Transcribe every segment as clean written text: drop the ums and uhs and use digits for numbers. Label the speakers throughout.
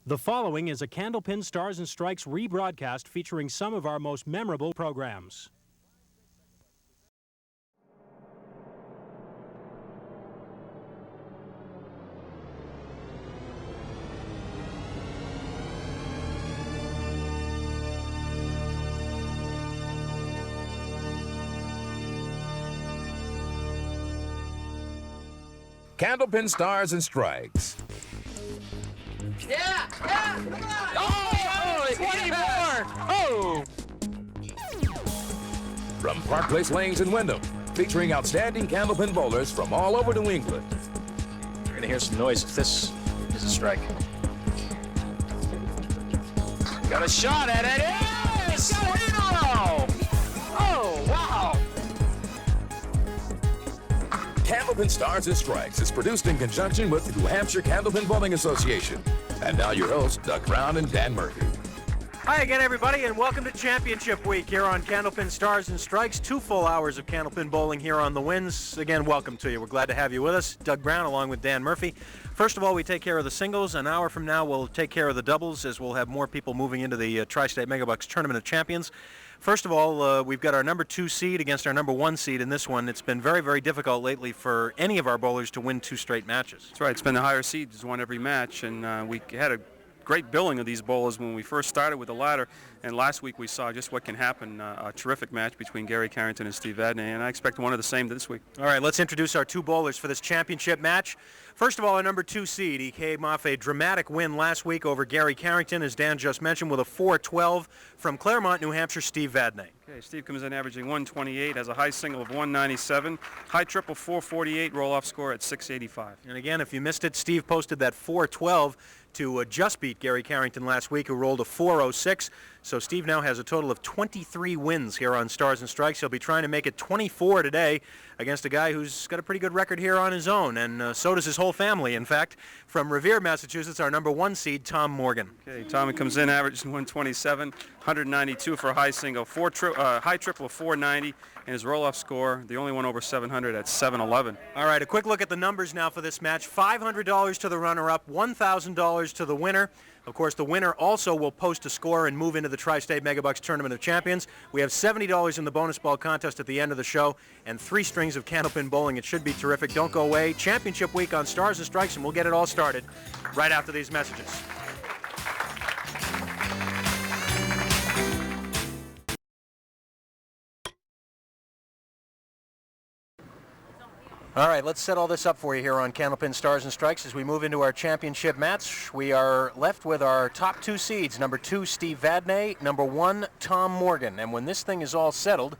Speaker 1: The following is a Candlepin Stars and Strikes rebroadcast featuring some of our most memorable programs.
Speaker 2: Candlepin Stars and Strikes.
Speaker 3: Yeah! Come on!
Speaker 4: Oh, 24! Oh!
Speaker 2: From Park Place Lanes in Windham, featuring outstanding Candlepin bowlers from all over New England.
Speaker 4: You're going to hear some noise if this is a strike. Got a shot at it. Yes! Got it in a row! Oh, wow!
Speaker 2: Candlepin Stars and Strikes is produced in conjunction with the New Hampshire Candlepin Bowling Association. And now your hosts, Doug Brown and Dan Murphy.
Speaker 1: Hi again, everybody, and welcome to Championship Week here on Candlepin Stars and Strikes. 2 full hours of Candlepin bowling here on the Winds. Again, welcome to you. We're glad to have you with us. Doug Brown along with Dan Murphy. First of all, we take care of the singles. An hour from now, we'll take care of the doubles as we'll have more people moving into the Tri-State Megabucks Tournament of Champions. First of all, we've got our number 2 seed against our number 1 seed in this one. It's been very, very difficult lately for any of our bowlers to win 2 straight matches.
Speaker 5: That's right. It's been the higher seed who's won every match, and we had a great billing of these bowlers when we first started with the ladder, and last week we saw just what can happen. A terrific match between Gary Carrington and Steve Vadney, and I expect one of the same this week.
Speaker 1: All right, let's introduce our 2 bowlers for this championship match. First of all, our number 2 seed. He came off a dramatic win last week over Gary Carrington, as Dan just mentioned, with a 4-12 from Claremont, New Hampshire, Steve Vadney.
Speaker 5: Okay, Steve comes in averaging 128, has a high single of 197, high triple 448, roll-off score at 685.
Speaker 1: And again, if you missed it, Steve posted that 4-12 to just beat Gary Carrington last week, who rolled a 406. So Steve now has a total of 23 wins here on Stars and Strikes. He'll be trying to make it 24 today against a guy who's got a pretty good record here on his own, and so does his whole family, in fact. From Revere, Massachusetts, our number 1 seed, Tom Morgan.
Speaker 5: Okay, Tommy comes in averaging 127, 192 for a high single, high triple of 490, and his roll-off score, the only one over 700 at 711.
Speaker 1: All right, a quick look at the numbers now for this match. $500 to the runner-up, $1,000 to the winner. Of course, the winner also will post a score and move into the Tri-State Megabucks Tournament of Champions. We have $70 in the bonus ball contest at the end of the show and 3 strings of Candlepin bowling. It should be terrific. Don't go away. Championship week on Stars and Strikes, and we'll get it all started right after these messages. All right, let's set all this up for you here on Candlepin Stars and Strikes as we move into our championship match. We are left with our top 2 seeds, number 2, Steve Vadney, number 1, Tom Morgan. And when this thing is all settled,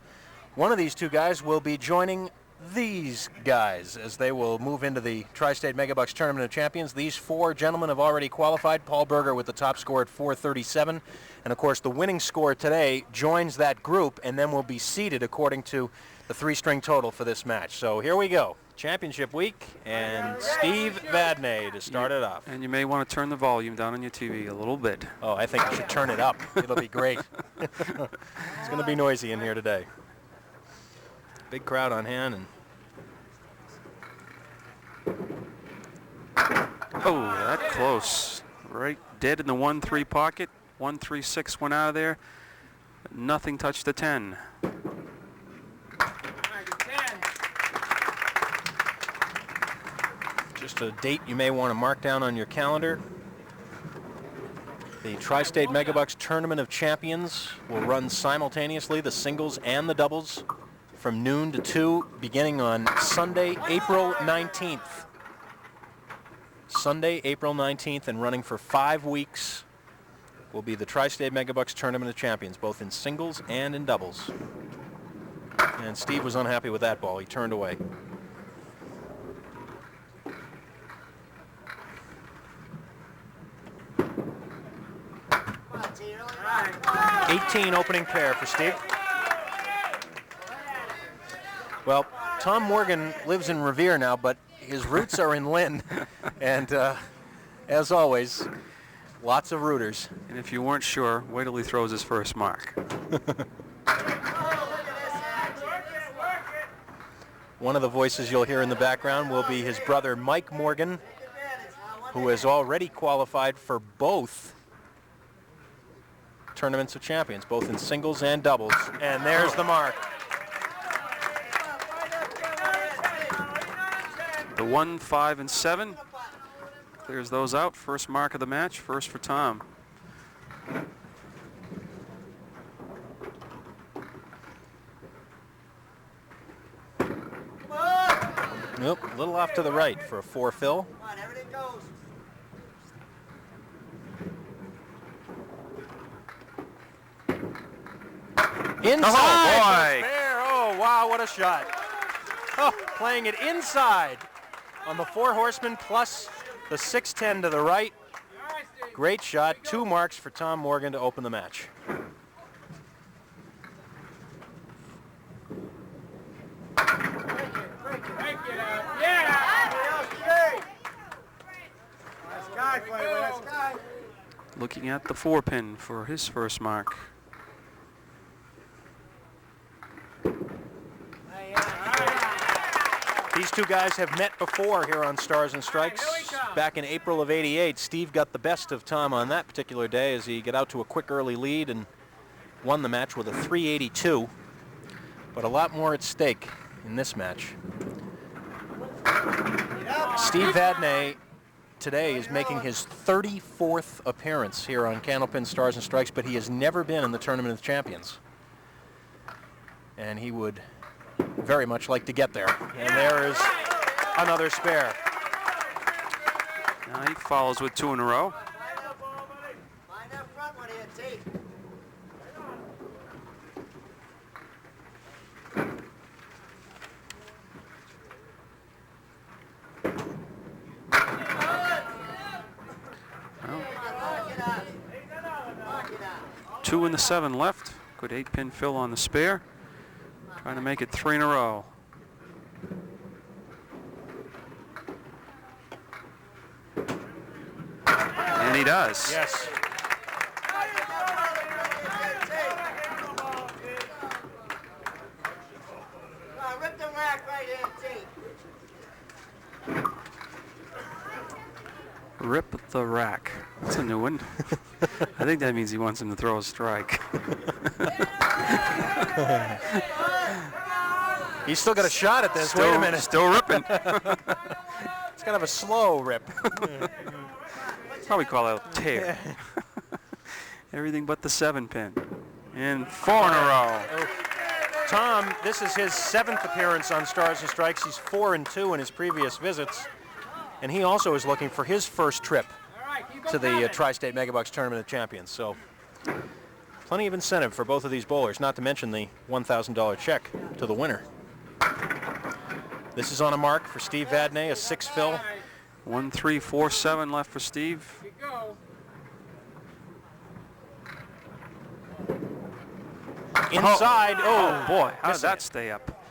Speaker 1: one of these 2 guys will be joining these guys as they will move into the Tri-State Megabucks Tournament of Champions. These 4 gentlemen have already qualified. Paul Berger with the top score at 437. And, of course, the winning score today joins that group and then will be seeded according to the 3-string total for this match. So here we go. Championship week, and Steve Vadney to start it off.
Speaker 5: And you may want to turn the volume down on your TV a little bit.
Speaker 1: Oh, I think you should turn it up. It'll be great. It's going to be noisy in here today. Big crowd on hand. And
Speaker 5: oh, that close. Right dead in the 1-3 pocket. 1-3-6 went out of there. Nothing touched the 10.
Speaker 1: Just a date you may want to mark down on your calendar. The Tri-State Megabucks Tournament of Champions will run simultaneously, the singles and the doubles, from noon to 2, beginning on Sunday, April 19th. Sunday, April 19th, and running for 5 weeks will be the Tri-State Megabucks Tournament of Champions, both in singles and in doubles. And Steve was unhappy with that ball. He turned away. 18 opening pair for Steve. Well, Tom Morgan lives in Revere now, but his roots are in Lynn. And as always, lots of rooters.
Speaker 5: And if you weren't sure, wait till he throws his first mark.
Speaker 1: One of the voices you'll hear in the background will be his brother Mike Morgan, who has already qualified for both Tournaments of Champions, both in singles and doubles. And there's the mark.
Speaker 5: The 1, 5, and 7 clears those out. First mark of the match, first for Tom.
Speaker 1: Nope, a little off to the right for a 4 fill.
Speaker 3: Come on, everything goes.
Speaker 1: Inside.
Speaker 5: Oh, boy.
Speaker 1: For the spare. Oh, wow, what a shot. Oh, playing it inside on the 4 horsemen plus the 6-10 to the right. Great shot. 2 marks for Tom Morgan to open the match.
Speaker 5: Looking at the 4-pin for his first mark.
Speaker 1: These two guys have met before here on Stars and Strikes. Back in April of '88, Steve got the best of Tom on that particular day as he got out to a quick early lead and won the match with a 382. But a lot more at stake in this match. Steve Vadney today is making his 34th appearance here on Candlepin Stars and Strikes, but he has never been in the Tournament of Champions. And he would very much like to get there. And there is another spare.
Speaker 5: Now he follows with 2 in a row.
Speaker 3: Find that front one here, T.
Speaker 5: Two in the 7 left. Good 8-pin fill on the spare. Trying to make it 3 in a row. And he does.
Speaker 1: Yes.
Speaker 3: Rip the rack right here, T.
Speaker 5: Rip the rack. That's a new one. I think that means he wants him to throw a strike.
Speaker 1: He's still got a shot at this. Wait a minute.
Speaker 5: Still ripping.
Speaker 1: It's kind of a slow rip.
Speaker 5: Probably call that a tear. Everything but the 7-pin. And 4 in a row.
Speaker 1: Tom, this is his 7th appearance on Stars and Strikes. He's 4-2 in his previous visits. And he also is looking for his first trip to the Tri-State Megabucks Tournament of Champions. So plenty of incentive for both of these bowlers, not to mention the $1,000 check to the winner. This is on a mark for Steve Vadney, a 6 fill.
Speaker 5: 1, 3, 4, 7 left for Steve.
Speaker 1: Inside.
Speaker 5: Oh boy, how did
Speaker 1: missing
Speaker 5: that
Speaker 1: it.
Speaker 5: stay up?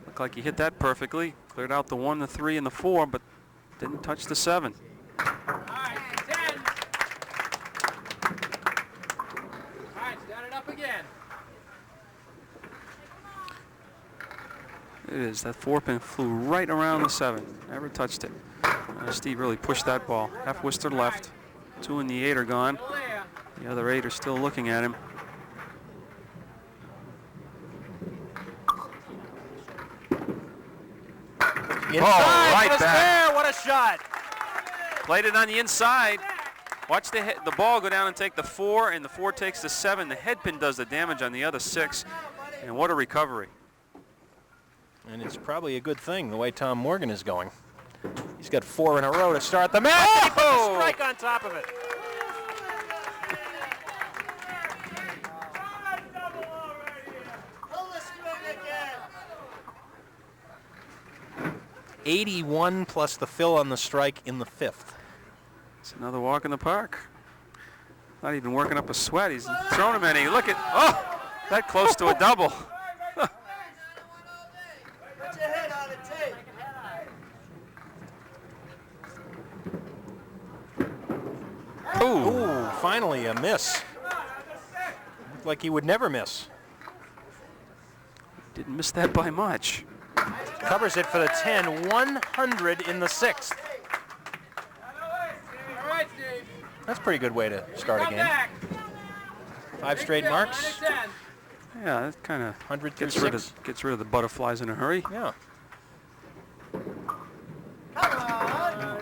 Speaker 5: Looked like he hit that perfectly. Cleared out the 1, the 3, and the 4, but didn't touch the 7. It is. That 4-pin flew right around the 7. Never touched it. Steve really pushed that ball. Half whister left. 2 and the 8 are gone. The other 8 are still looking at him.
Speaker 1: Inside,
Speaker 5: right
Speaker 1: what a
Speaker 5: back.
Speaker 1: spare, what a shot.
Speaker 5: Played it on the inside. Watch the ball go down and take the 4, and the 4 takes the 7. The head pin does the damage on the other 6. And what a recovery.
Speaker 1: And it's probably a good thing the way Tom Morgan is going. He's got 4 in a row to start the match. And he puts a strike on top of it.
Speaker 3: Pull the string again.
Speaker 1: 81 plus the fill on the strike in the 5th.
Speaker 5: It's another walk in the park. Not even working up a sweat. He's thrown him any. Look at, oh, that close to a double.
Speaker 3: Put your head on it, T.
Speaker 1: Ooh, finally a miss. Looked like he would never miss.
Speaker 5: Didn't miss that by much.
Speaker 1: Covers it for the 10, 100 in the 6th. That's a pretty good way to start a game. 5 straight marks.
Speaker 5: Yeah, that kind of
Speaker 1: 100 through
Speaker 5: gets rid of the butterflies in a hurry.
Speaker 1: Yeah.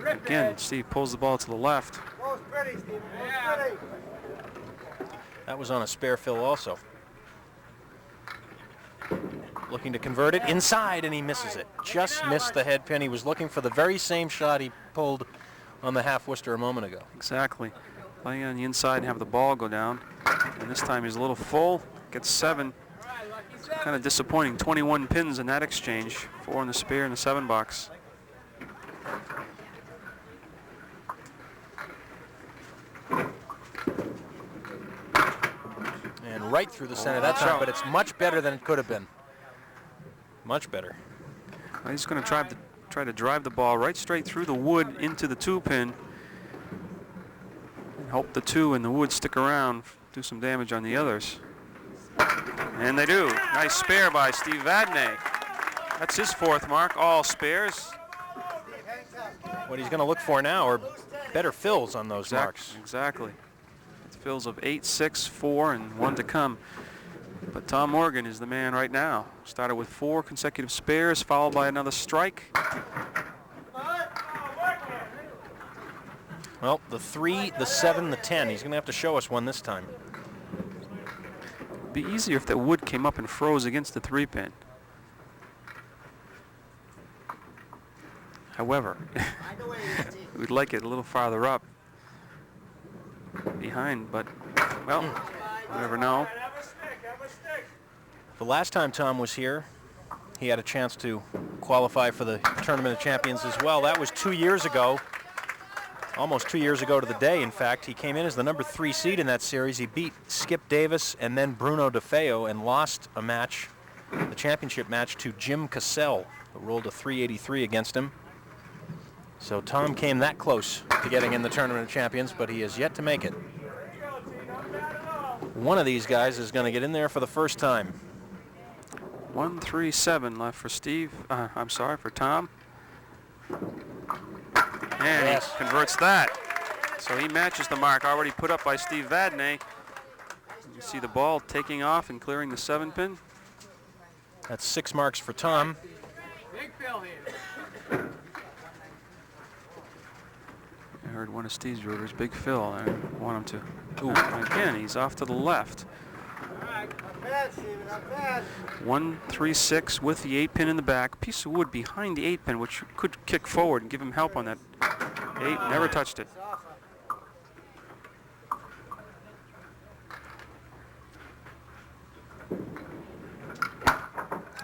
Speaker 5: Again, Steve pulls the ball to the left.
Speaker 1: That was on a spare fill also. Looking to convert it inside, and he misses it. Just missed the head pin. He was looking for the very same shot he pulled on the half Worcester a moment ago.
Speaker 5: Exactly. Playing on the inside and have the ball go down. And this time he's a little full. Gets 7. Kind of disappointing. 21 pins in that exchange. 4 in the spare and the 7 box.
Speaker 1: And right through the center that time, but it's much better than it could have been. Much better.
Speaker 5: Well, he's going to try to drive the ball right straight through the wood into the 2-pin. And hope the 2 and the wood stick around, do some damage on the others. And they do. Nice spare by Steve Vadney. That's his 4th mark, all spares.
Speaker 1: What he's going to look for now are better fills on those marks.
Speaker 5: Exactly. It's fills of 8, 6, 4, and 1 to come. But Tom Morgan is the man right now. Started with 4 consecutive spares, followed by another strike.
Speaker 1: Well, the 3, the 7, the 10. He's going to have to show us one this time.
Speaker 5: It'd be easier if the wood came up and froze against the 3-pin. However, we'd like it a little farther up behind, but, well, you never know.
Speaker 1: The last time Tom was here, he had a chance to qualify for the Tournament of Champions as well. That was 2 years ago, almost 2 years ago to the day, in fact. He came in as the number 3 seed in that series. He beat Skip Davis and then Bruno DeFeo and lost a match, the championship match, to Jim Cassell, who rolled a 383 against him. So Tom came that close to getting in the Tournament of Champions, but he has yet to make it. One of these guys is going to get in there for the first time.
Speaker 5: 137 left for Steve. For Tom. And
Speaker 1: yes,
Speaker 5: he converts that. So he matches the mark already put up by Steve Vadney. You see the ball taking off and clearing the 7-pin.
Speaker 1: That's 6 marks for Tom.
Speaker 3: Big Bill here.
Speaker 5: I heard one of Steve's rivers, Big Phil. I want him to. Ooh, again, he's off to the left.
Speaker 3: All right, not bad, Steven, not bad.
Speaker 5: 136 with the 8-pin in the back. Piece of wood behind the 8-pin, which could kick forward and give him help on that 8. Never touched it.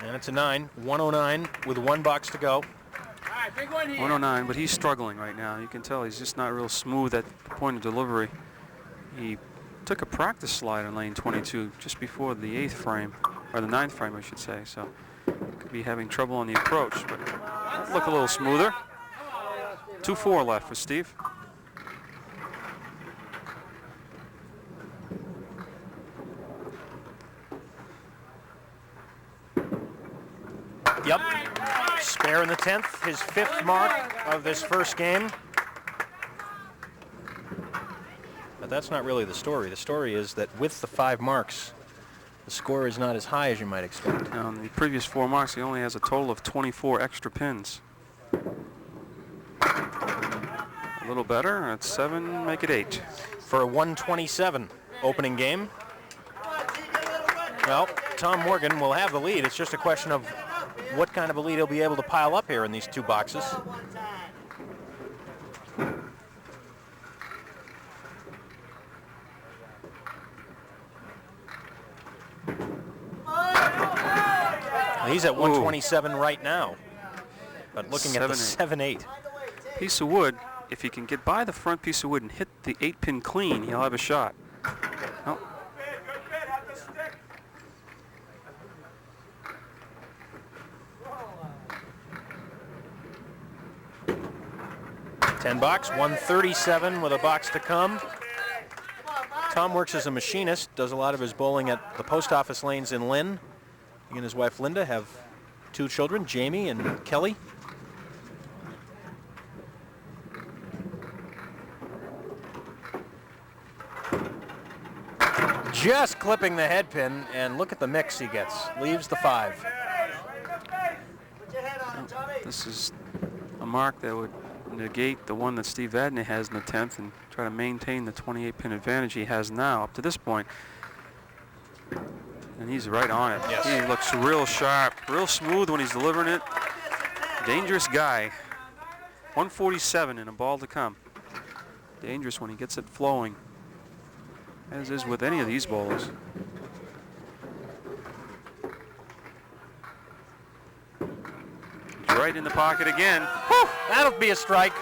Speaker 1: And it's a 9. 109 with 1 box to go.
Speaker 3: All right, big one here.
Speaker 5: 109, but he's struggling right now. You can tell he's just not real smooth at the point of delivery. He took a practice slide on lane 22 just before the 8th frame, or the 9th frame, I should say. So could be having trouble on the approach, but look a little smoother. 2-4 left for Steve.
Speaker 1: Yep. Spare in the 10th, his 5th mark of this first game. But that's not really the story. The story is that with the 5 marks, the score is not as high as you might expect.
Speaker 5: Now, in the previous 4 marks, he only has a total of 24 extra pins. A little better. That's 7, make it 8.
Speaker 1: For a 127 opening game. Well, Tom Morgan will have the lead. It's just a question of what kind of a lead he'll be able to pile up here in these 2 boxes. He's at 127 right now, but looking at the 7-8.
Speaker 5: Piece of wood, if he can get by the front piece of wood and hit the 8-pin clean, he'll have a shot. Oh.
Speaker 1: 10 box, 137 with a box to come. Tom works as a machinist, does a lot of his bowling at the post office lanes in Lynn. He and his wife Linda have 2 children, Jamie and Kelly. just clipping the head pin, and look at the mix he gets. Leaves the 5.
Speaker 5: This is a mark that would negate the one that Steve Vadney has in the 10th and try to maintain the 28-pin advantage he has now up to this point. And he's right on it.
Speaker 1: Yes.
Speaker 5: He looks real sharp, real smooth when he's delivering it. Dangerous guy. 147 and a ball to come. Dangerous when he gets it flowing, as is with any of these bowlers. He's right in the pocket again.
Speaker 1: Whew, that'll be a strike.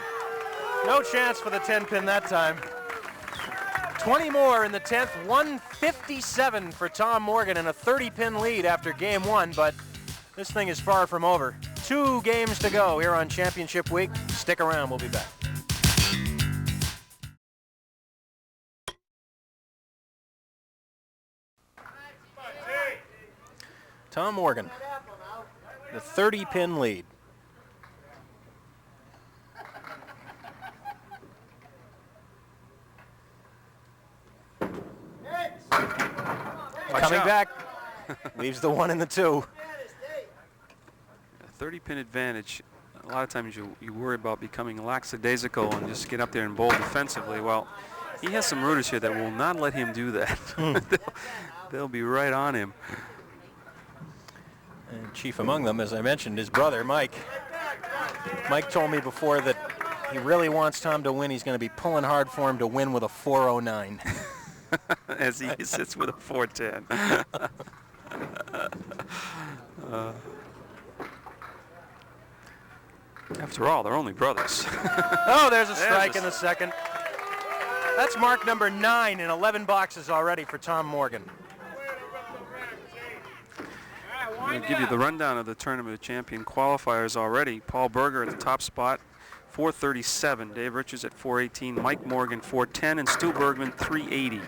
Speaker 1: No chance for the 10-pin that time. 20 more in the 10th, 157 for Tom Morgan and a 30-pin lead after game 1, but this thing is far from over. 2 games to go here on Championship Week. Stick around, we'll be back. Tom Morgan, the 30-pin lead. Coming back, leaves the 1 and the 2.
Speaker 5: A 30-pin advantage. A lot of times you worry about becoming lackadaisical and just get up there and bowl defensively. Well, he has some rooters here that will not let him do that. They'll be right on him.
Speaker 1: And chief among them, as I mentioned, his brother, Mike. Mike told me before that he really wants Tom to win. He's going to be pulling hard for him to win with a 409.
Speaker 5: As he sits with a 410. After all, they're only brothers.
Speaker 1: Oh, there's a strike in the second. That's mark number 9 in 11 boxes already for Tom Morgan.
Speaker 5: I'll give you the rundown of the Tournament of Champion qualifiers already. Paul Berger at the top spot, 437. Dave Richards at 418. Mike Morgan, 410. And Stu Bergman, 380.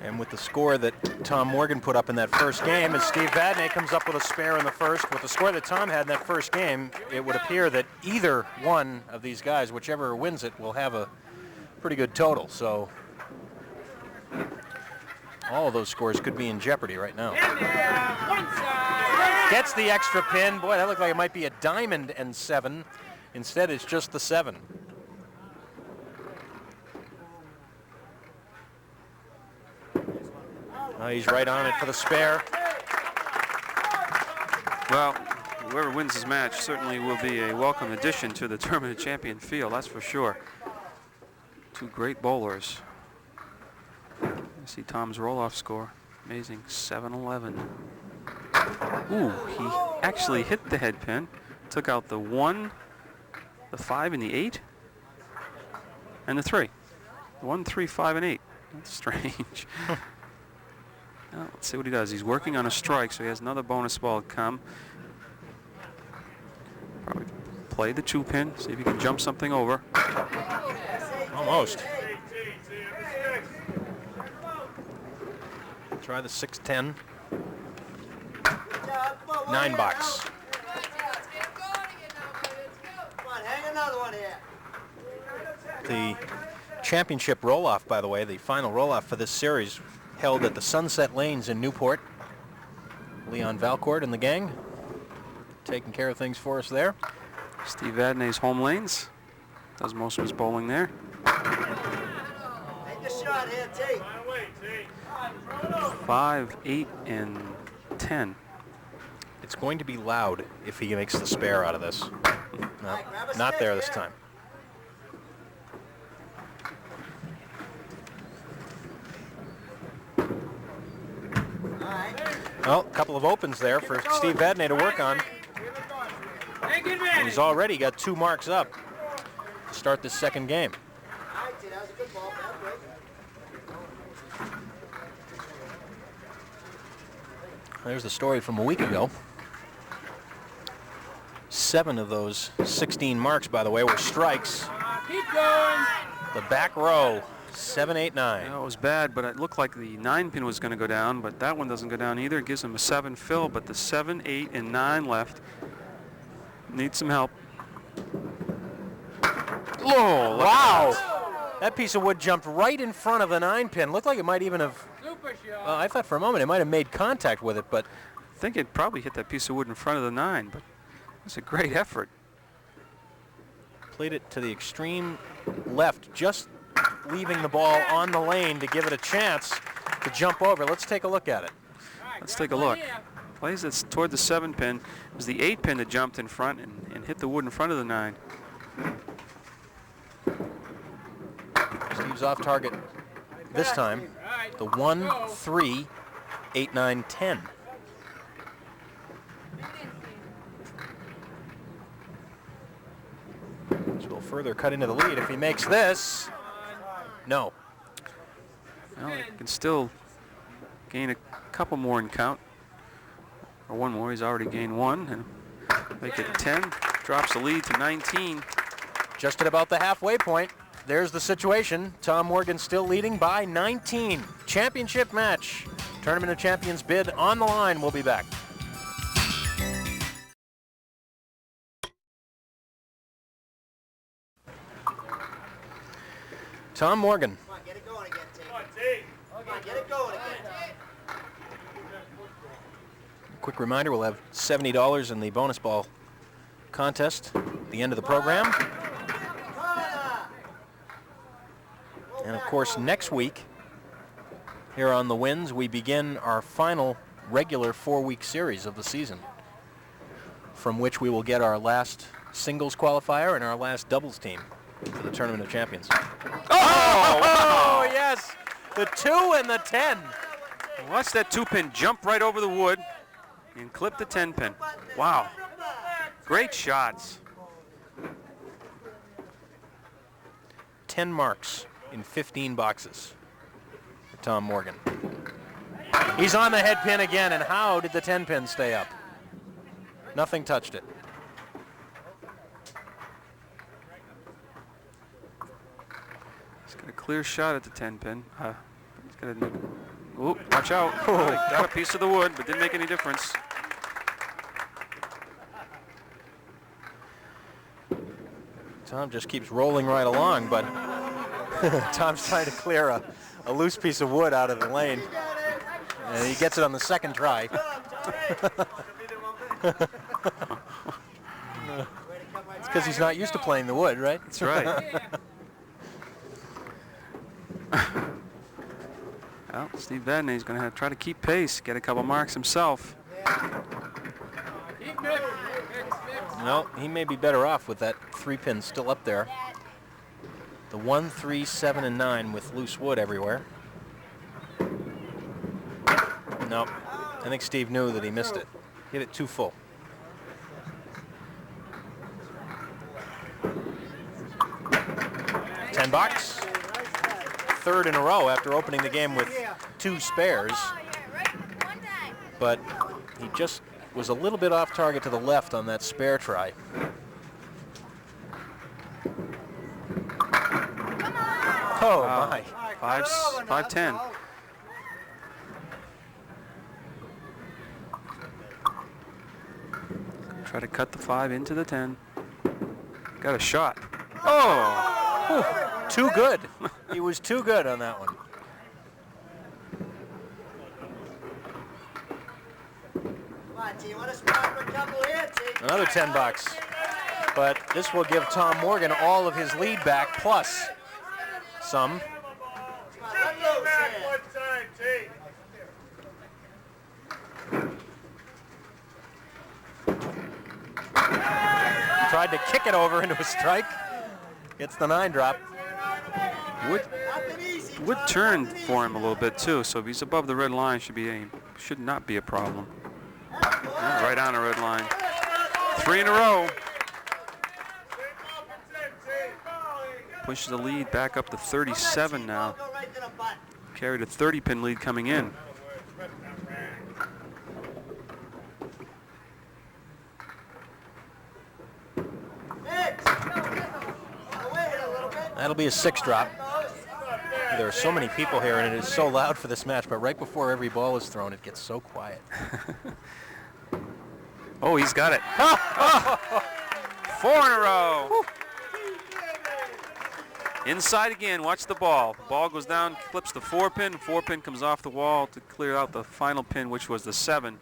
Speaker 1: And with the score that Tom Morgan put up in that first game, as Steve Vadney comes up with a spare in the first, with the score that Tom had in that first game, it would appear that either one of these guys, whichever wins it, will have a pretty good total. So all of those scores could be in jeopardy right now. Gets the extra pin. Boy, that looked like it might be a diamond and 7. Instead, it's just the 7. He's right on it for the spare.
Speaker 5: Well, whoever wins this match certainly will be a welcome addition to the Tournament of Champion field, that's for sure. 2 great bowlers. You see Tom's roll-off score. Amazing, 7-11. Ooh, he actually hit the head pin. Took out the 1, the 5, and the 8. And the 3. 1, 3, 5, and 8. That's strange. Now, let's see what he does. He's working on a strike, so he has another bonus ball to come. Probably play the 2-pin, see if he can jump something over.
Speaker 1: Almost. Try the 6-10. 9 box. The championship roll-off, by the way, the final roll-off for this series, held at the Sunset Lanes in Newport. Leon Valcourt and the gang taking care of things for us there.
Speaker 5: Steve Vadney's home lanes. Does most of his bowling there. 5, 8, and 10.
Speaker 1: It's going to be loud if he makes the spare out of this. No, not there this time. Well, a couple of opens there for Steve Vadney to work on. And he's already got 2 marks up to start this second game. There's the story from a week ago. 7 of those 16 marks, by the way, were strikes.
Speaker 3: Keep going.
Speaker 1: The back row, 7, 8, 9.
Speaker 5: That was bad, but it looked like the 9-pin was going to go down, but that one doesn't go down either. It gives him a 7 fill, but the 7, 8, and 9 left. Need some help. Oh,
Speaker 1: Wow! That piece of wood jumped right in front of the 9-pin. Looked like it might even have...
Speaker 3: Super shot.
Speaker 1: I thought for a moment it might have made contact with it, but
Speaker 5: I think it probably hit that piece of wood in front of the 9, but it's a great effort.
Speaker 1: played it to the extreme left, just leaving the ball on the lane to give it a chance to jump over. Let's take a look at it.
Speaker 5: Let's take a look. Plays it toward the 7-pin. It was the 8-pin that jumped in front and hit the wood in front of the 9.
Speaker 1: Steve's off target this time. The 1, 3, 8, 9, 10. Which will further cut into the lead if he makes this. No.
Speaker 5: Well, he can still gain a couple more in count. Or one more. He's already gained one. And make it 10. Drops the lead to 19.
Speaker 1: Just at about the halfway point. There's the situation. Tom Morgan still leading by 19. Championship match. Tournament of Champions bid on the line. We'll be back. Tom Morgan.
Speaker 3: Come on, get it going again, T. Come on, T. Come on, get it going again.
Speaker 1: Quick reminder, we'll have $70 in the bonus ball contest at the end of the program. And of course, next week, here on the Winds, we begin our final regular 4-week series of the season, from which we will get our last singles qualifier and our last doubles team for the Tournament of Champions. Oh, yes! The 2 and the 10.
Speaker 5: Watch that 2-pin jump right over the wood and clip the 10-pin. Wow. Great shots.
Speaker 1: 10 marks in 15 boxes for Tom Morgan. He's on the head pin again, and how did the 10-pin stay up? Nothing touched it.
Speaker 5: He's got a clear shot at the 10-pin. He's got a... Ooh, watch out. Got a piece of the wood, but didn't make any difference.
Speaker 1: Tom just keeps rolling right along, but Tom's trying to clear a loose piece of wood out of the lane. And he gets it on the second try. It's because he's not used to playing the wood, right?
Speaker 5: That's right. Well, Steve Vadney is going to try to keep pace, get a couple marks himself.
Speaker 3: Keep mixing.
Speaker 1: No, he may be better off with that 3-pin still up there. The 1, 3, 7, and 9 with loose wood everywhere. No, I think Steve knew that he missed it. Hit it too full. $10. Third in a row after opening the game with 2 spares. But he just was a little bit off target to the left on that spare try. Oh my.
Speaker 5: 5-10. Try to cut the 5 into the 10. Got a shot. Oh!
Speaker 1: Whew, too good. He was too good on that one. Another $10. But this will give Tom Morgan all of his lead back, plus some. Tried to kick it over into a strike. Gets the 9 drop.
Speaker 5: Wood turned for him a little bit too, so if he's above the red line, should not be a problem. Right on the red line. 3 in a row. Pushes the lead back up to 37 now. Carried a 30-pin lead coming in.
Speaker 1: That'll be a 6 drop. There are so many people here, and it is so loud for this match, but right before every ball is thrown, it gets so quiet.
Speaker 5: Oh, he's got it. 4 in a row. Woo. Inside again, watch the ball. The ball goes down, clips the 4-pin. 4-pin comes off the wall to clear out the final pin, which was the 7,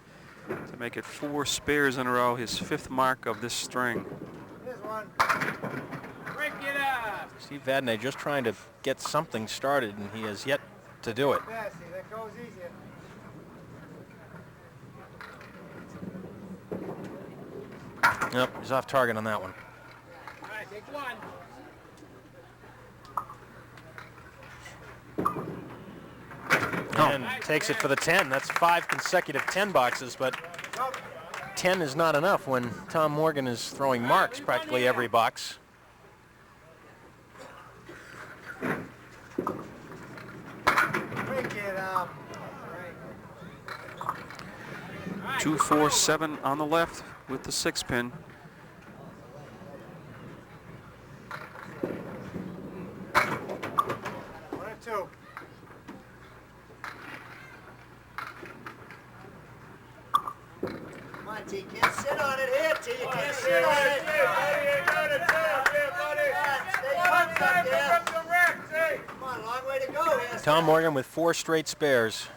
Speaker 5: to make it 4 spares in a row, his 5th mark of this string.
Speaker 4: Break it up.
Speaker 1: Steve Vadney just trying to get something started, and he has yet to do it.
Speaker 3: That goes easier.
Speaker 1: Nope, he's off target on that one.
Speaker 4: All right, take 1.
Speaker 1: And takes it for the 10. That's 5 consecutive 10 boxes, but 10 is not enough when Tom Morgan is throwing marks practically every box.
Speaker 3: Break it up.
Speaker 5: 2, 4, 7 on the left with the 6-pin.
Speaker 3: One and 2. Come on, T. You can't sit on it here, T. You can't sit on it. Stay pumped up there. Come on, long way to go here.
Speaker 1: Tom Morgan with 4 straight spares.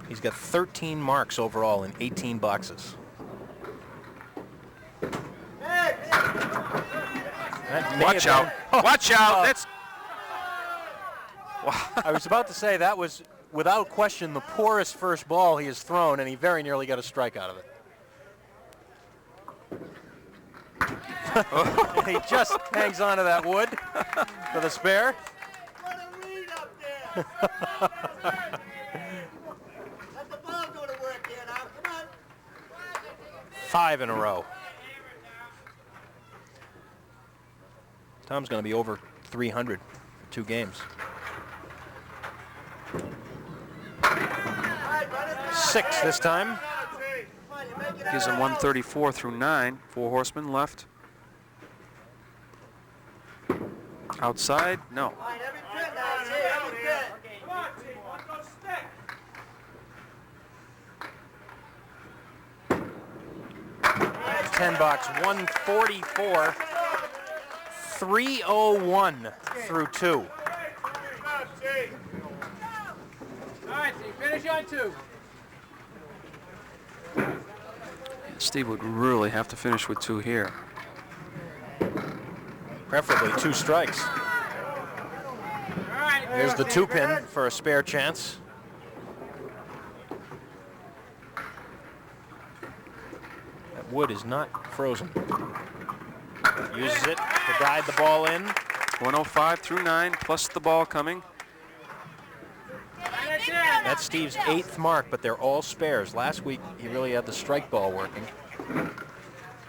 Speaker 1: He's got 13 marks overall in 18 boxes.
Speaker 5: Watch out. Watch out. That's.
Speaker 1: I was about to say that was, without question, the poorest first ball he has thrown, and he very nearly got a strike out of it. He just hangs on to that wood for the spare.
Speaker 3: What a lead up there. Let the ball go to work here now. Come on.
Speaker 1: 5 in a row. Tom's going to be over 300 for 2 games. 6 this time.
Speaker 5: Gives him 134 through 9. 4 horsemen left. Outside? No.
Speaker 3: Every pin now, T. Every pin. Come on, T. One goes stick.
Speaker 1: 10 box, 144. 301 through 2.
Speaker 4: All right, T. Finish on 2.
Speaker 5: Steve would really have to finish with 2 here.
Speaker 1: Preferably 2 strikes.
Speaker 4: All right.
Speaker 1: Here's the 2-pin for a spare chance. That wood is not frozen. Uses it to guide the ball in.
Speaker 5: 105 through 9, plus the ball coming.
Speaker 1: That's Steve's 8th mark, but they're all spares. Last week, he really had the strike ball working.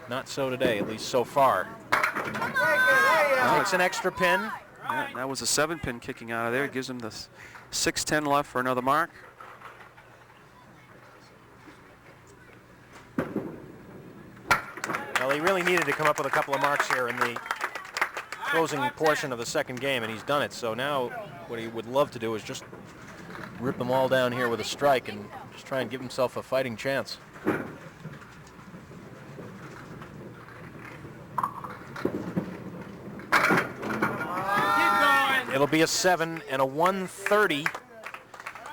Speaker 1: Not so today, at least so far. Takes an extra pin.
Speaker 5: Yeah, that was a 7-pin kicking out of there. It gives him the 6-10 left for another mark.
Speaker 1: Well, he really needed to come up with a couple of marks here in the closing portion of the second game, and he's done it. So now what he would love to do is just rip them all down here with a strike and just try and give himself a fighting chance. It'll be a 7 and a 130.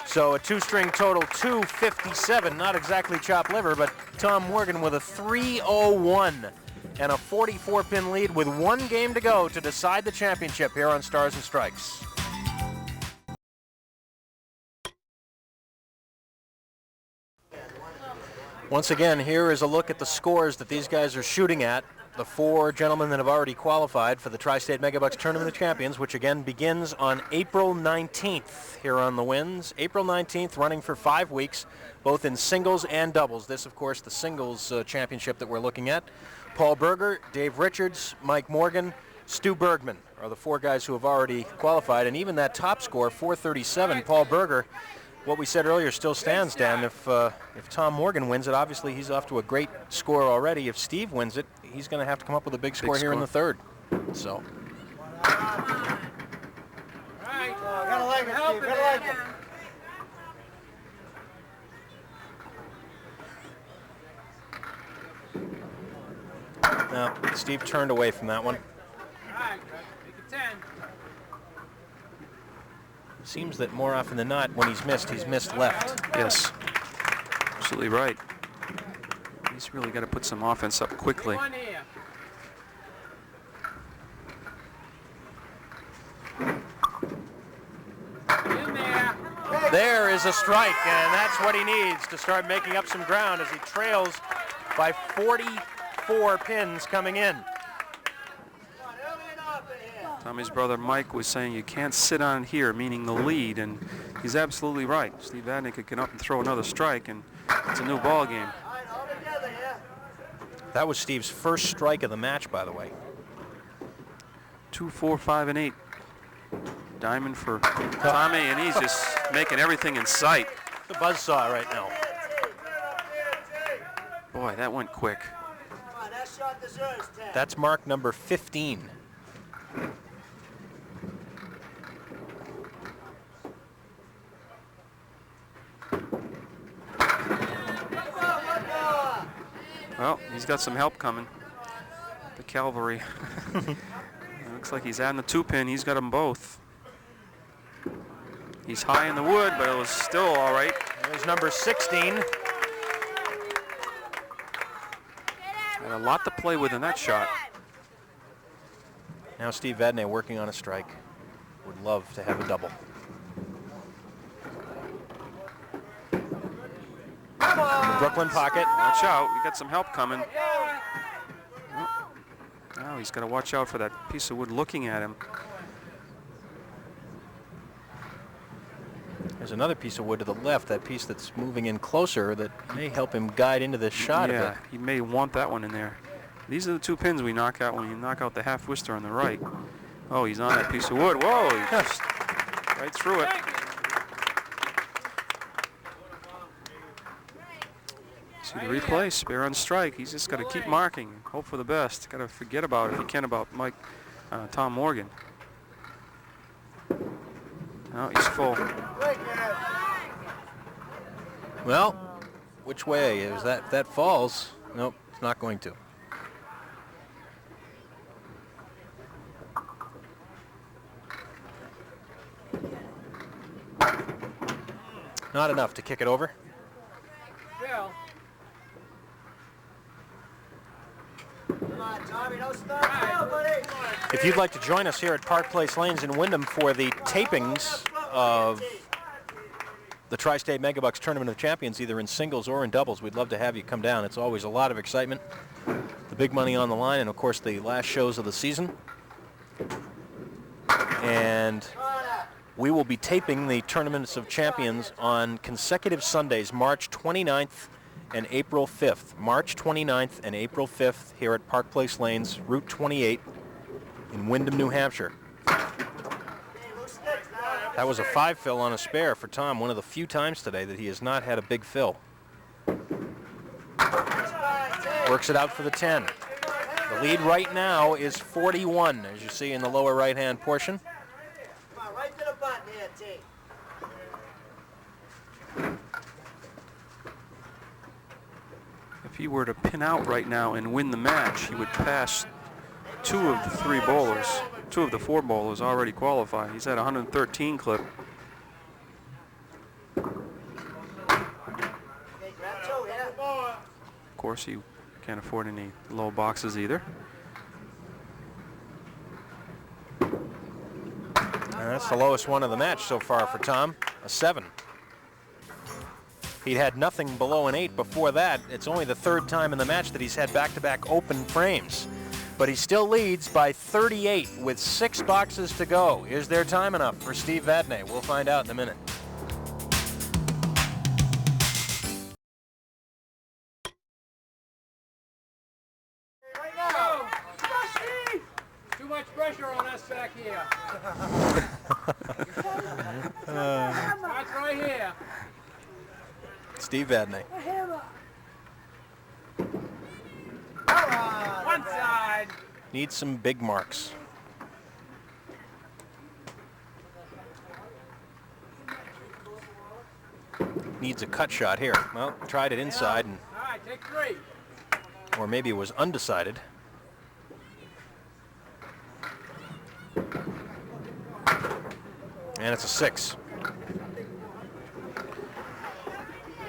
Speaker 1: So a 2-string total, 257. Not exactly chopped liver, but Tom Morgan with a 301 and a 44-pin lead with 1 game to go to decide the championship here on Stars and Strikes. Once again, here is a look at the scores that these guys are shooting at. The 4 gentlemen that have already qualified for the Tri-State Megabucks Tournament of Champions, which again begins on April 19th here on the Winds. April 19th, running for 5 weeks, both in singles and doubles. This, of course, the singles championship that we're looking at. Paul Berger, Dave Richards, Mike Morgan, Stu Bergman are the 4 guys who have already qualified. And even that top score, 437, Paul Berger, what we said earlier still stands, Dan. If Tom Morgan wins it, obviously he's off to a great score already. If Steve wins it, he's going to have to come up with a big score here in the third. So.
Speaker 3: Gotta like it, Steve. Gotta like it.
Speaker 1: No, Steve turned away from that one.
Speaker 3: All right, make it 10.
Speaker 1: Seems that more often than not, when he's missed left.
Speaker 5: Yes, absolutely right. He's really got to put some offense up quickly.
Speaker 3: One here. In there.
Speaker 1: There is a strike, and that's what he needs to start making up some ground as he trails by 44 pins coming in.
Speaker 5: Tommy's brother Mike was saying you can't sit on here, meaning the lead, and he's absolutely right. Steve Vadney could come up and throw another strike, and it's a new ball game.
Speaker 1: That was Steve's first strike of the match, by the way.
Speaker 5: 2, 4, 5, and 8. Diamond for Tommy, and he's just making everything in sight.
Speaker 1: The buzzsaw right now.
Speaker 5: Boy, that went quick.
Speaker 1: That's mark number 15.
Speaker 5: Well, he's got some help coming. The cavalry. It looks like he's adding the 2-pin. He's got them both. He's high in the wood, but it was still all right.
Speaker 1: There's number 16.
Speaker 5: Had a lot to play with in that shot.
Speaker 1: Now Steve Vadney working on a strike. Would love to have a double. In the Brooklyn pocket.
Speaker 5: Watch out, we got some help coming. Now he's got to watch out for that piece of wood looking at him.
Speaker 1: There's another piece of wood to the left, that piece that's moving in closer that may help him guide into this shot a bit.
Speaker 5: Yeah, he may want that one in there. These are the 2 pins we knock out when you knock out the half twister on the right. Oh, he's on that piece of wood. Whoa, he's just right through it. See the replay, spare on strike. He's just got to keep marking, hope for the best. Got to forget about it if you can about Tom Morgan. No, he's full.
Speaker 1: Well, which way is that? If that falls, nope, it's not going to. Not enough to kick it over.
Speaker 3: Bill.
Speaker 1: If you'd like to join us here at Park Place Lanes in Windham for the tapings of the Tri-State Megabucks Tournament of Champions, either in singles or in doubles, we'd love to have you come down. It's always a lot of excitement. The big money on the line, and of course the last shows of the season. And we will be taping the Tournaments of Champions on consecutive Sundays, March 29th and April 5th. March 29th and April 5th here at Park Place Lanes, Route 28 in Windham, New Hampshire. That was a 5 fill on a spare for Tom, one of the few times today that he has not had a big fill. Works it out for the 10. The lead right now is 41, as you see in the lower right-hand portion.
Speaker 3: Come on, right to the button here, T.
Speaker 5: If he were to pin out right now and win the match, he would pass 2 of the 3 bowlers. 2 of the 4 bowlers already qualified. He's at 113 clip. Of course, he can't afford any low boxes either.
Speaker 1: And that's the lowest one of the match so far for Tom, a 7. He'd had nothing below an 8 before that. It's only the 3rd time in the match that he's had back-to-back open frames. But he still leads by 38 with 6 boxes to go. Is there time enough for Steve Vadney? We'll find out in a minute.
Speaker 3: Too much pressure on us back here. That's right here.
Speaker 1: Steve Vadney.
Speaker 3: One side.
Speaker 1: Needs some big marks. Needs a cut shot here. Well, tried it inside, and,
Speaker 3: All right, take 3.
Speaker 1: or maybe it was undecided. And it's a 6.
Speaker 3: All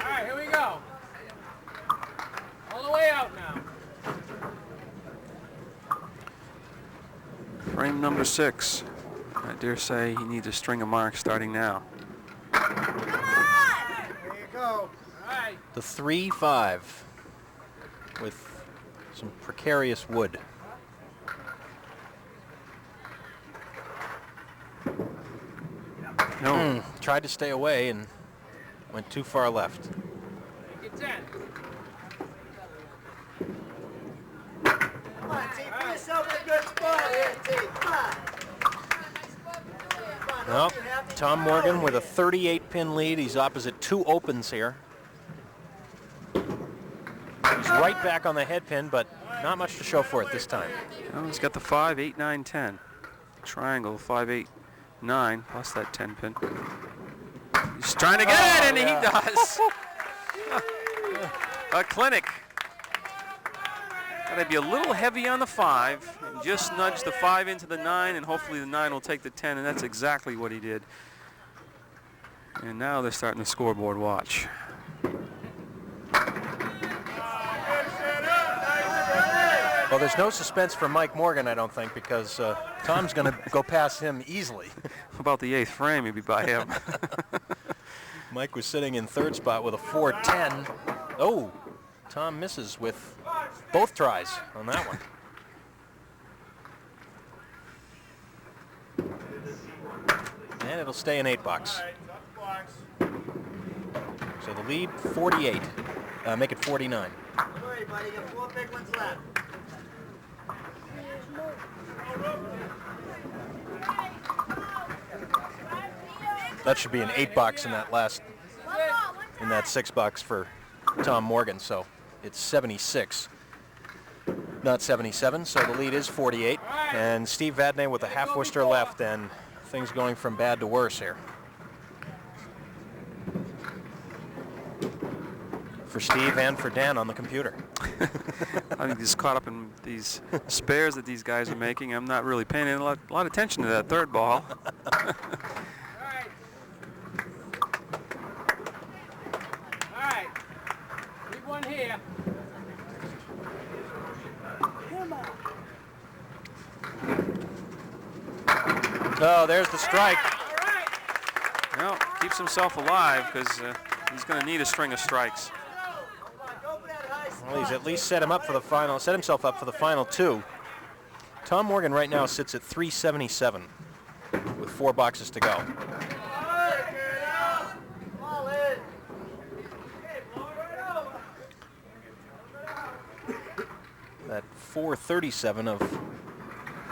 Speaker 3: right, here we go. All the way out now.
Speaker 5: Frame number 6. I dare say he needs a string of marks starting now.
Speaker 3: There you go. All right.
Speaker 1: The 3-5 with some precarious wood.
Speaker 5: No.
Speaker 1: Tried to stay away and went too far left.
Speaker 3: Get 10. Come on, T. Put yourself in a good spot here, T. Come on.
Speaker 1: Well, Tom Morgan with a 38-pin lead. He's opposite 2 opens here. He's right back on the head pin, but not much to show for it this time.
Speaker 5: Well, he's got the 5, 8, 9, 10. Triangle, 5, 8, 9, plus that 10 pin. He's trying to get it, and he does. A clinic. Got to be a little heavy on the 5, and just nudge the 5 into the 9, and hopefully the 9 will take the 10, and that's exactly what he did. And now they're starting the scoreboard watch.
Speaker 1: Well, there's no suspense for Mike Morgan, I don't think, because Tom's going to go past him easily.
Speaker 5: About the 8th frame, maybe by him.
Speaker 1: Mike was sitting in 3rd spot with a 4-10. Oh, Tom misses with both tries on that one. And it'll stay in $8. So the lead, 48. Make it 49.
Speaker 3: Don't worry, buddy. You got 4 big ones left.
Speaker 1: That should be an $8 in that $6 for Tom Morgan. So it's 76, not 77. So the lead is 48. And Steve Vadney with a half Worcester left, and things going from bad to worse here. For Steve and for Dan on the computer.
Speaker 5: I think he's caught up in these spares that these guys are making. I'm not really paying a lot of attention to that 3rd ball.
Speaker 3: All right. Leave one here.
Speaker 1: Oh, there's the strike.
Speaker 5: Well, keeps himself alive because he's going to need a string of strikes.
Speaker 1: Well, he's at least set himself up for the final 2. Tom Morgan right now sits at 377 with 4 boxes to go. That 437 of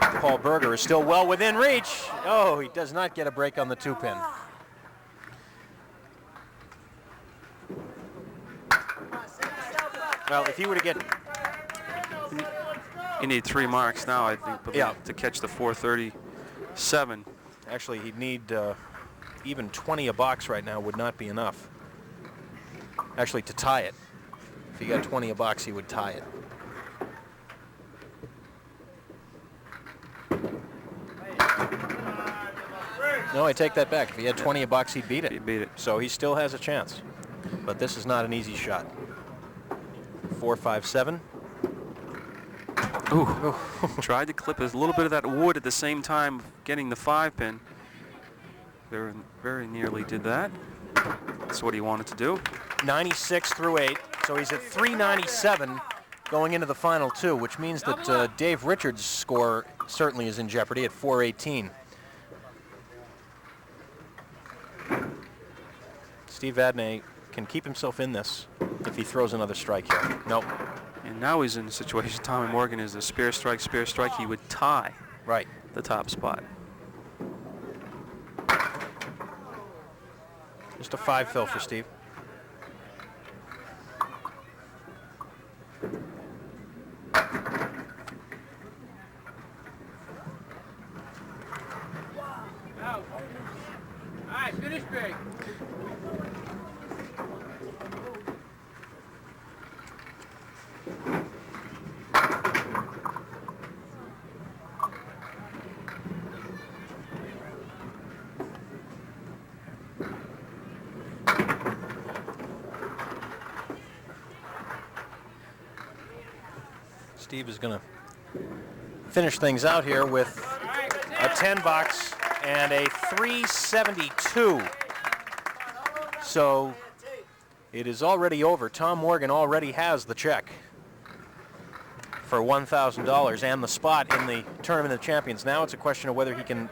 Speaker 1: Paul Berger is still well within reach. Oh, he does not get a break on the 2-pin. Well, if he were to get...
Speaker 5: You need 3 marks now, I think, to catch the 437.
Speaker 1: Actually, he'd need even 20 a box right now would not be enough. Actually, to tie it. If he got 20 a box, he would tie it. No, I take that back. If he had 20 a box, he'd beat it.
Speaker 5: He'd beat it.
Speaker 1: So he still has a chance. But this is not an easy shot. 4-5-7.
Speaker 5: Ooh. Tried to clip a little bit of that wood at the same time getting the 5-pin. Very, very nearly did that. That's what he wanted to do.
Speaker 1: 96 through 8. So he's at 397 going into the final 2, which means that Dave Richards' score certainly is in jeopardy at 418. Steve Vadney can keep himself in this if he throws another strike here. Nope.
Speaker 5: And now he's in a situation, Tommy Morgan is a spare strike, he would tie
Speaker 1: Right.
Speaker 5: the top spot.
Speaker 1: Just a 5 fill for Steve.
Speaker 3: Out. All right, finish big.
Speaker 1: Steve is going to finish things out here with a 10 box and a 372. So it is already over. Tom Morgan already has the check for $1,000 and the spot in the Tournament of Champions. Now it's a question of whether he can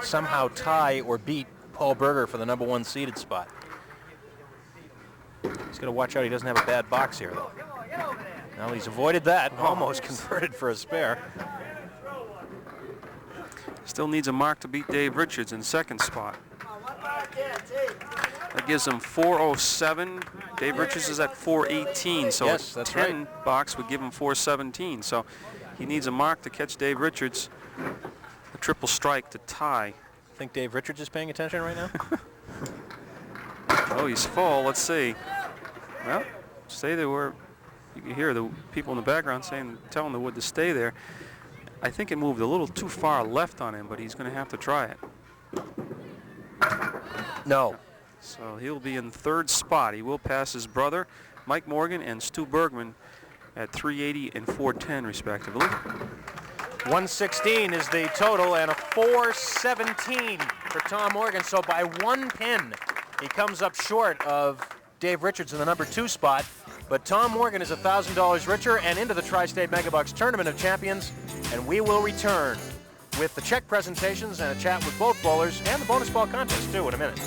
Speaker 1: somehow tie or beat Paul Berger for the #1 seeded spot. He's got to watch out he doesn't have a bad box here, though. Well, he's avoided that, almost converted for a spare.
Speaker 5: Still needs a mark to beat Dave Richards in second spot. That gives him 407. Dave Richards is at 418, so
Speaker 1: yes,
Speaker 5: a
Speaker 1: that's
Speaker 5: 10
Speaker 1: right.
Speaker 5: box would give him 417. So he needs a mark to catch Dave Richards, a triple strike to tie.
Speaker 1: Think Dave Richards is paying attention right now?
Speaker 5: Oh, he's full. Let's see. Well, stay there where you can hear the people in the background saying, telling the wood to stay there. I think it moved a little too far left on him, but he's going to have to try it.
Speaker 1: No.
Speaker 5: So he'll be in third spot. He will pass his brother, Mike Morgan, and Stu Bergman at 380 and 410, respectively.
Speaker 1: 116 is the total, and a 417 for Tom Morgan. So by 1 pin, he comes up short of Dave Richards in the #2 spot. But Tom Morgan is $1,000 richer and into the Tri-State Megabucks Tournament of Champions. And we will return with the check presentations and a chat with both bowlers and the bonus ball contest, too, in a minute.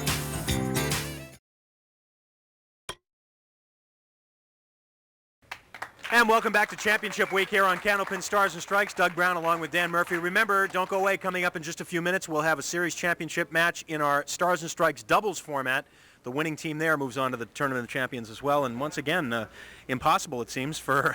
Speaker 1: And welcome back to Championship Week here on Candlepin Stars and Strikes. Doug Brown along with Dan Murphy. Remember, don't go away. Coming up in just a few minutes, we'll have a series championship match in our Stars and Strikes doubles format. The winning team there moves on to the Tournament of Champions as well. And once again, impossible, it seems, for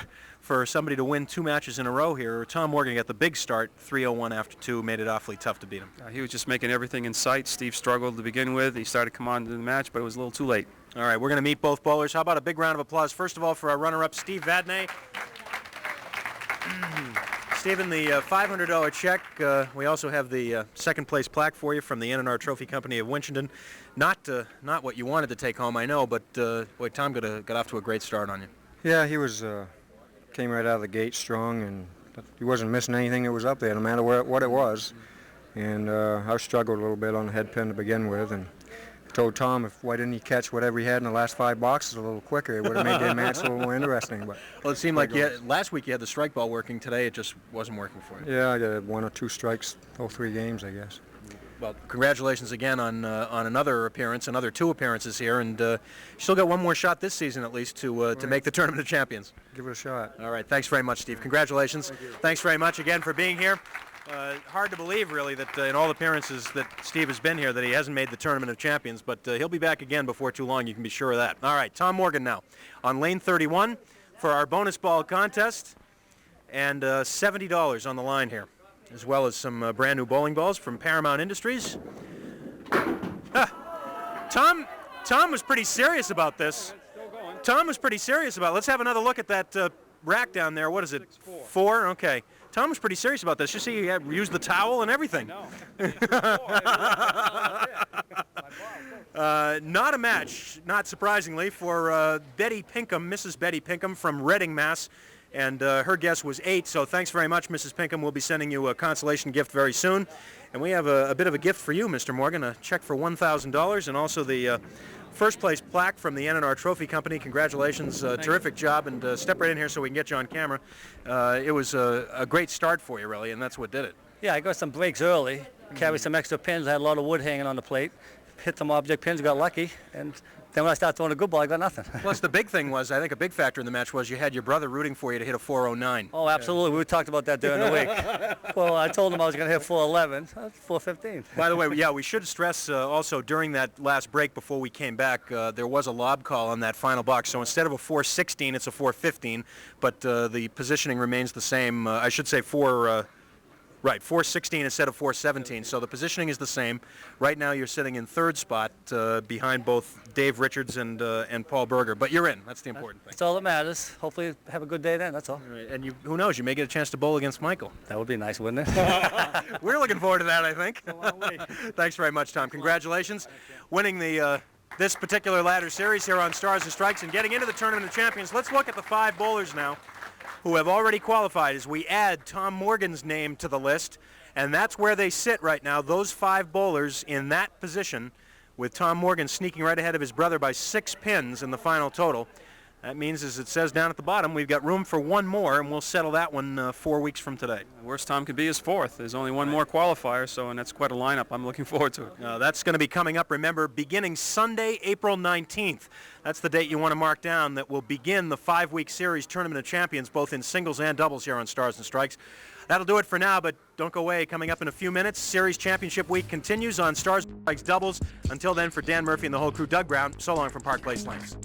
Speaker 1: somebody to win 2 matches in a row here. Tom Morgan got the big start, 301 after 2, made it awfully tough to beat him.
Speaker 5: He was just making everything in sight. Steve struggled to begin with. He started to come on to the match, but it was a little too late.
Speaker 1: All right, we're going to meet both bowlers. How about a big round of applause, first of all, for our runner-up, Steve Vadney. Stephen, the $500 check. We also have the second place plaque for you from the N&R Trophy Company of Winchendon. Not what you wanted to take home, I know, but boy, Tom got off to a great start on you.
Speaker 6: Yeah, he was came right out of the gate strong, and he wasn't missing anything that was up there, no matter what it was. And I struggled a little bit on the head pin to begin with, and I told Tom why didn't he catch whatever he had in the last 5 boxes a little quicker. It would have made the match a little more interesting. But
Speaker 1: well, it seemed like last week you had the strike ball working. Today it just wasn't working for you.
Speaker 6: yeah, I got 1 or 2 strikes all 3 games, I guess.
Speaker 1: Well, congratulations again on another appearance, another 2 appearances here, and you still got 1 more shot this season at least to make the Tournament of Champions.
Speaker 6: Give it a shot.
Speaker 1: All right, thanks very much, Steve. Congratulations. Thanks very much again for being here. Hard to believe, really, that in all the appearances that Steve has been here that he hasn't made the Tournament of Champions, but he'll be back again before too long, you can be sure of that. All right, Tom Morgan now on lane 31 for our bonus ball contest, and $70 on the line here, as well as some brand new bowling balls from Paramount Industries. Tom was pretty serious about this. Tom was pretty serious about it. Let's have another look at that rack down there. What is it? 4? Okay. Tom was pretty serious about this. You see, he had used the towel and everything. Not a match, not surprisingly, for Betty Pinkham, Mrs. Betty Pinkham from Reading, Mass. And her guess was 8, so thanks very much, Mrs. Pinkham. We'll be sending you a consolation gift very soon. And we have a bit of a gift for you, Mr. Morgan, a check for $1,000, and also the first place plaque from the N&R Trophy Company. Congratulations, terrific job, and step right in here so we can get you on camera. It was a great start for you, really, and that's what did it.
Speaker 7: Yeah, I got some breaks early, carried some extra pins. I had a lot of wood hanging on the plate. Hit some object pins, got lucky, and then when I started throwing a good ball, I got nothing.
Speaker 1: Plus, the big thing was, I think a big factor in the match was you had your brother rooting for you to hit a 409.
Speaker 7: Oh, absolutely. We talked about that during the week. Well, I told him I was going to hit 411, 415.
Speaker 1: By the way, yeah, we should stress also during that last break before we came back, there was a lob call on that final box. So instead of a 416, it's a 415, but the positioning remains the same. I should say 416 instead of 417. So the positioning is the same. Right now you're sitting in third spot behind both Dave Richards and Paul Berger. But you're in. That's the important thing.
Speaker 7: That's all that matters. Hopefully have a good day then, that's all.
Speaker 1: Right. And who knows, you may get a chance to bowl against Michael.
Speaker 7: That would be nice, wouldn't it?
Speaker 1: We're looking forward to that, I think. Thanks very much, Tom. Congratulations. Winning the this particular ladder series here on Stars and Strikes and getting into the Tournament of Champions. Let's look at the 5 bowlers now who have already qualified as we add Tom Morgan's name to the list. And that's where they sit right now, those 5 bowlers in that position, with Tom Morgan sneaking right ahead of his brother by 6 pins in the final total. That means, as it says down at the bottom, we've got room for one more, and we'll settle that one 4 weeks from today.
Speaker 5: The worst Tom could be is 4th. There's only one more qualifier, and that's quite a lineup. I'm looking forward to it.
Speaker 1: That's going to be coming up, remember, beginning Sunday, April 19th. That's the date you want to mark down that will begin the 5-week series Tournament of Champions, both in singles and doubles here on Stars and Strikes. That'll do it for now, but don't go away. Coming up in a few minutes, Series Championship Week continues on Stars and Strikes doubles. Until then, for Dan Murphy and the whole crew, Doug Brown, so long from Park Place Links.